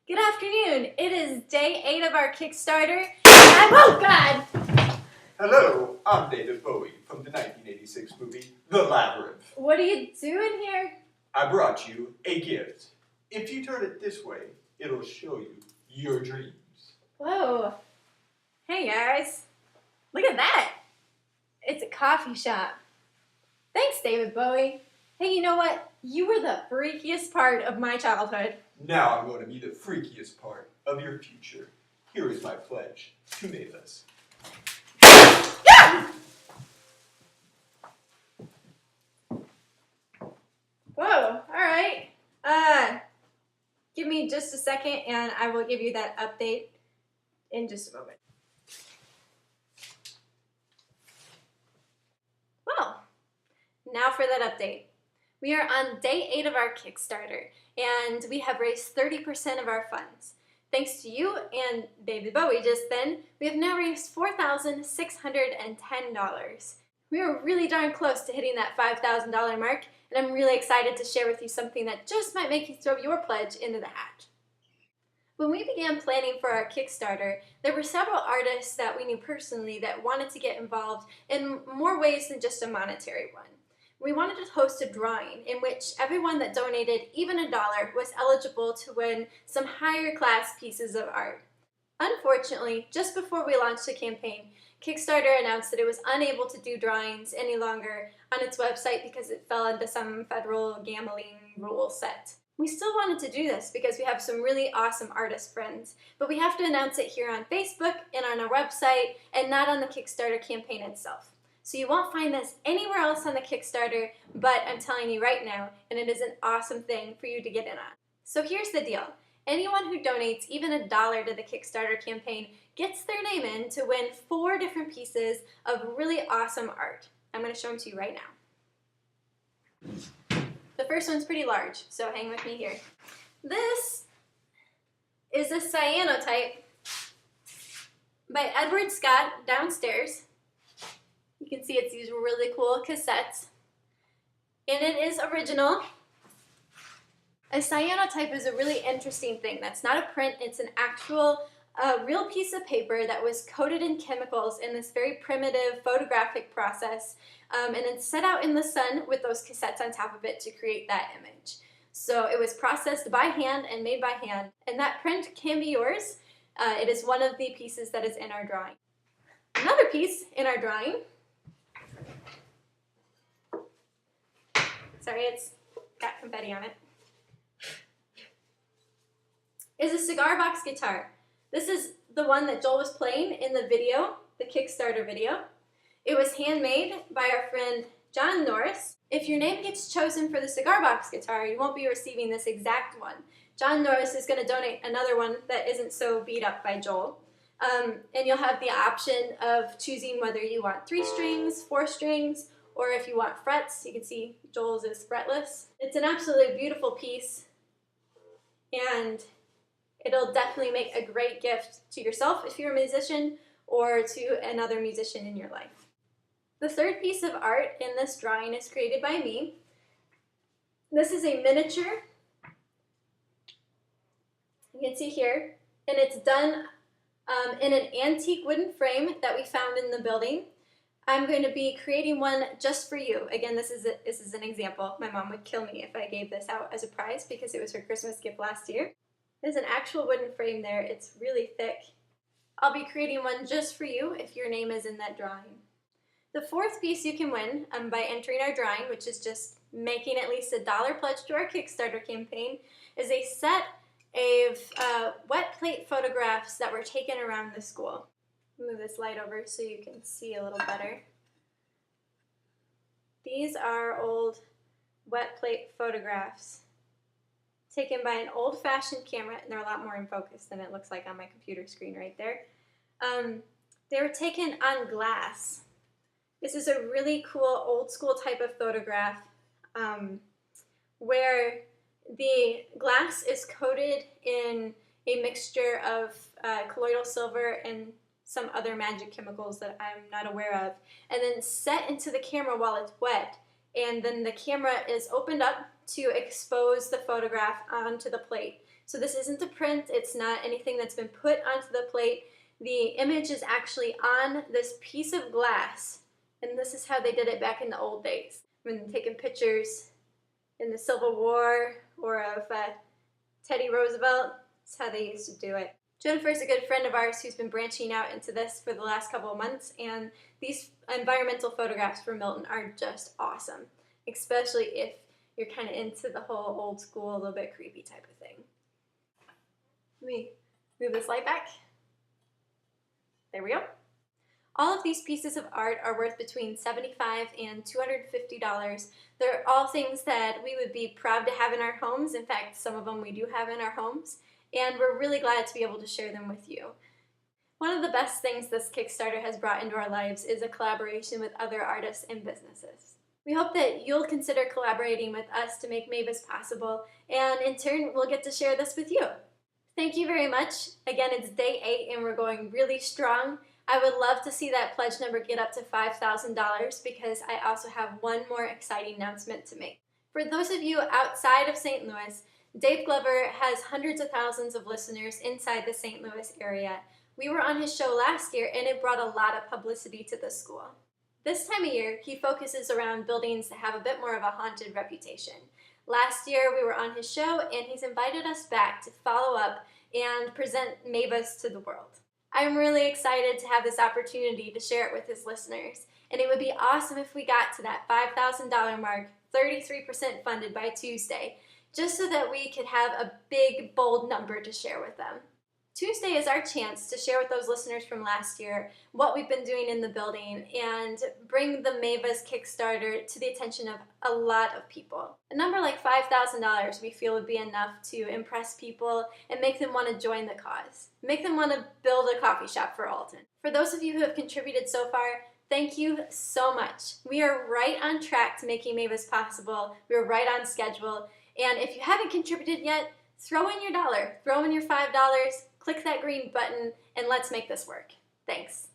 Good afternoon. It is day 8 of our Kickstarter. Oh God! Hello, I'm David Bowie from the 1986 movie The Labyrinth. What are you doing here? I brought you a gift. If you turn it this way, it'll show you your dreams. Whoa. Hey guys. Look at that. It's a coffee shop. Thanks, David Bowie. Hey, you know what? You were the freakiest part of my childhood. Now I'm going to be the freakiest part of your future. Here is my pledge to Mavis. Whoa, alright. Give me just a second and I will give you that update in just a moment. Well, now for that update. We are on day 8 of our Kickstarter and we have raised 30% of our funds. Thanks to you and David Bowie just then, we have now raised $4,610. We are really darn close to hitting that $5,000 mark, and I'm really excited to share with you something that just might make you throw your pledge into the hat. When we began planning for our Kickstarter, there were several artists that we knew personally that wanted to get involved in more ways than just a monetary one. We wanted to host a drawing in which everyone that donated even $1 was eligible to win some higher class pieces of art. Unfortunately, just before we launched the campaign, Kickstarter announced that it was unable to do drawings any longer on its website because it fell into some federal gambling rule set. We still wanted to do this because we have some really awesome artist friends, but we have to announce it here on Facebook and on our website and not on the Kickstarter campaign itself. So you won't find this anywhere else on the Kickstarter, but I'm telling you right now, and it is an awesome thing for you to get in on. So here's the deal. Anyone who donates even $1 to the Kickstarter campaign gets their name in to win 4 different pieces of really awesome art. I'm going to show them to you right now. The first one's pretty large, so hang with me here. This is a cyanotype by Edward Scott downstairs. You can see it's these really cool cassettes. And it is original. A cyanotype is a really interesting thing. That's not a print, it's an actual real piece of paper that was coated in chemicals in this very primitive photographic process and then set out in the sun with those cassettes on top of it to create that image. So it was processed by hand and made by hand, and that print can be yours. It is one of the pieces that is in our drawing. Another piece in our drawing, sorry, it's got confetti on it, is a cigar box guitar. This is the one that Joel was playing in the video, the Kickstarter video. It was handmade by our friend John Norris. If your name gets chosen for the cigar box guitar, you won't be receiving this exact one. John Norris is going to donate another one that isn't so beat up by Joel. And you'll have the option of choosing whether you want 3 strings, 4 strings, or if you want frets. You can see Joel's is fretless. It's an absolutely beautiful piece, and it'll definitely make a great gift to yourself if you're a musician or to another musician in your life. The third piece of art in this drawing is created by me. This is a miniature. You can see here, and it's done in an antique wooden frame that we found in the building. I'm going to be creating one just for you. Again, this is an example. My mom would kill me if I gave this out as a prize because it was her Christmas gift last year. There's an actual wooden frame there. It's really thick. I'll be creating one just for you if your name is in that drawing. The fourth piece you can win by entering our drawing, which is just making at least $1 pledge to our Kickstarter campaign, is a set of wet plate photographs that were taken around the school. Move this light over so you can see a little better. These are old wet plate photographs taken by an old-fashioned camera, and they're a lot more in focus than it looks like on my computer screen right there. They were taken on glass. This is a really cool old-school type of photograph where the glass is coated in a mixture of colloidal silver and some other magic chemicals that I'm not aware of, and then set into the camera while it's wet. and then the camera is opened up to expose the photograph onto the plate. So this isn't a print, it's not anything that's been put onto the plate. The image is actually on this piece of glass, and this is how they did it back in the old days. When taking pictures in the Civil War or of Teddy Roosevelt, that's how they used to do it. Jennifer is a good friend of ours who's been branching out into this for the last couple of months, and these environmental photographs for Milton are just awesome, especially if you're kind of into the whole old school, a little bit creepy type of thing. Let me move this light back. There we go. All of these pieces of art are worth between $75 and $250. They're all things that we would be proud to have in our homes. In fact, some of them we do have in our homes, and we're really glad to be able to share them with you. One of the best things this Kickstarter has brought into our lives is a collaboration with other artists and businesses. We hope that you'll consider collaborating with us to make Mavis possible, and in turn, we'll get to share this with you. Thank you very much. Again, it's day 8 and we're going really strong. I would love to see that pledge number get up to $5,000 because I also have one more exciting announcement to make. For those of you outside of St. Louis, Dave Glover has hundreds of thousands of listeners inside the St. Louis area. We were on his show last year and it brought a lot of publicity to the school. This time of year, he focuses around buildings that have a bit more of a haunted reputation. Last year, we were on his show and he's invited us back to follow up and present Mavis to the world. I'm really excited to have this opportunity to share it with his listeners, and it would be awesome if we got to that $5,000 mark, 33% funded by Tuesday, just so that we could have a big, bold number to share with them. Tuesday is our chance to share with those listeners from last year what we've been doing in the building and bring the Mavis Kickstarter to the attention of a lot of people. A number like $5,000 we feel would be enough to impress people and make them want to join the cause. Make them want to build a coffee shop for Alton. For those of you who have contributed so far, thank you so much. We are right on track to making Mavis possible. We're right on schedule. And if you haven't contributed yet, throw in your dollar, throw in your $5, click that green button, and let's make this work. Thanks.